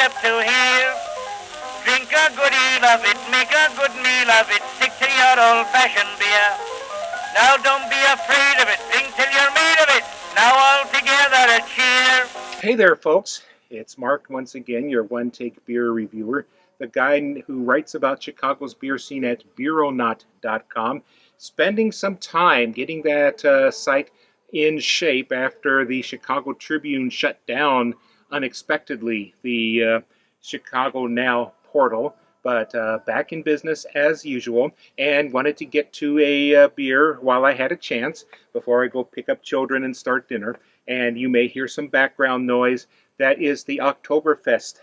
right up to here. Drink a good deal of it, make a good meal of it, stick to your old-fashioned beer. Now don't be afraid of it, drink till you're made of it. Now all together a cheer. Hey there, folks. It's Mark once again, your one-take beer reviewer, the guy who writes about Chicago's beer scene at beeronaut.com, spending some time getting that site in shape after the Chicago Tribune shut down unexpectedly the Chicago Now portal, but back in business as usual, and wanted to get to a beer while I had a chance before I go pick up children and start dinner. And you may hear some background noise. That is the Oktoberfest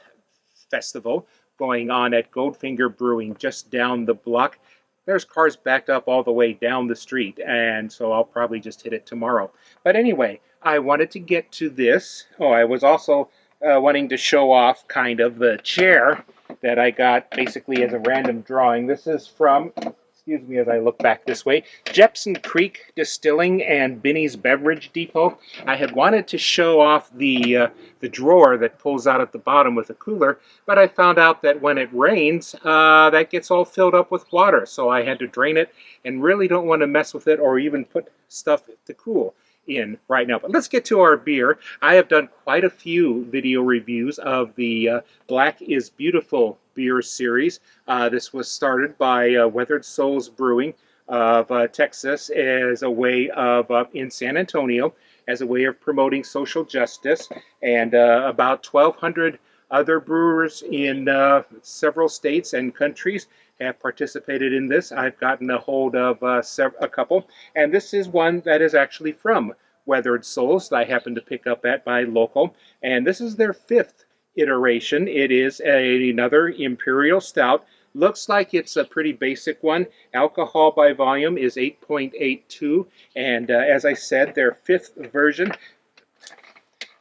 festival going on at Goldfinger Brewing just down the block. There's cars backed up all the way down the street, and so I'll probably just hit it tomorrow. But anyway, I wanted to get to this. Oh, I was also wanting to show off kind of the chair that I got basically as a random drawing. This is from, excuse me as I look back this way, Jepson Creek Distilling and Binny's Beverage Depot. I had wanted to show off the drawer that pulls out at the bottom with a cooler, but I found out that when it rains, that gets all filled up with water, so I had to drain it, and really don't want to mess with it or even put stuff to cool in right now. But let's get to our beer. I have done quite a few video reviews of the Black is Beautiful beer series. This was started by Weathered Souls Brewing of Texas as a way of, in San Antonio, as a way of promoting social justice, and about 1,200 other brewers in several states and countries have participated in this. I've gotten a hold of a couple, and this is one that is actually from Weathered Souls that I happened to pick up at my local, and this is their 5th iteration. It is another imperial stout. Looks like it's a pretty basic one. Alcohol by volume is 8.82, and as I said, their 5th version.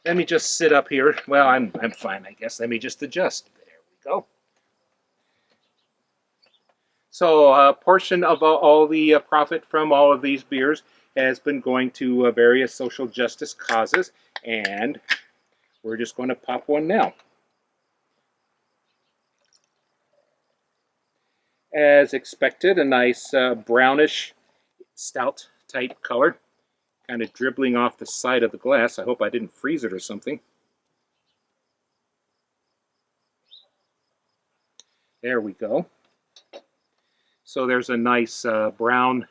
Let me just sit up here. Well, I'm fine, I guess. Let me just adjust. There we go. So a portion of all the profit from all of these beers has been going to various social justice causes, and we're just going to pop one now. As expected, a nice brownish stout type color, kind of dribbling off the side of the glass. I hope I didn't freeze it or something. There we go. So there's a nice brown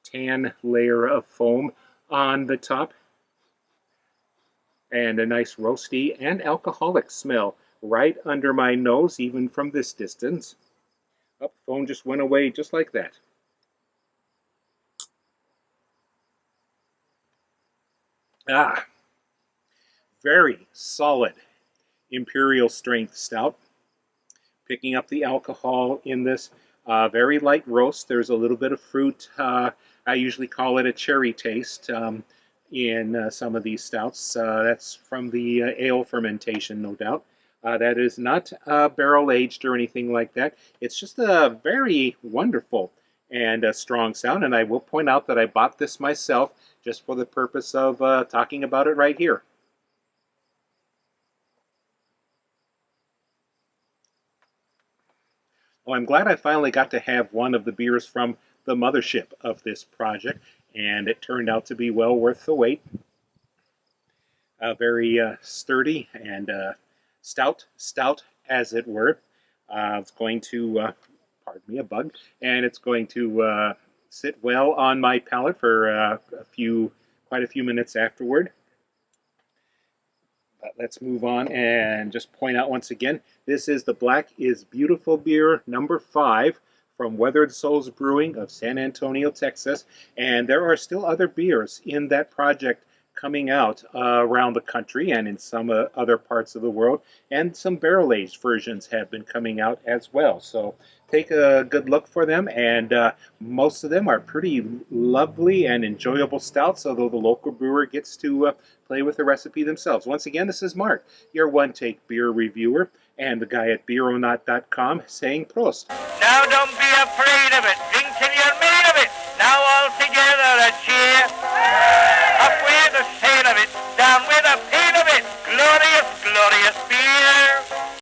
tan layer of foam on the top, and a nice roasty and alcoholic smell right under my nose, even from this distance. Oh, foam just went away just like that. Ah, very solid imperial strength stout. Picking up the alcohol in this. Very light roast. There's a little bit of fruit. I usually call it a cherry taste in some of these stouts. That's from the ale fermentation, no doubt. That is not barrel aged or anything like that. It's just a very wonderful and strong stout. And I will point out that I bought this myself just for the purpose of talking about it right here. Well, I'm glad I finally got to have one of the beers from the mothership of this project, and it turned out to be well worth the wait. Very sturdy and stout as it were. It's going to, pardon me, a bug, and it's going to sit well on my palate for quite a few minutes afterward. Let's move on and just point out once again, this is the Black is Beautiful beer number 5 from Weathered Souls Brewing of San Antonio, Texas. And there are still other beers in that project coming out around the country and in some other parts of the world. And some barrel-aged versions have been coming out as well. So take a good look for them, and most of them are pretty lovely and enjoyable stouts, although the local brewer gets to play with the recipe themselves. Once again, this is Mark, your one-take beer reviewer, and the guy at beeronaut.com saying Prost. Now don't be afraid of it, drink till you're made of it. Now all together a cheer. Up with the sail of it, down with the pain of it. Glorious, glorious beer.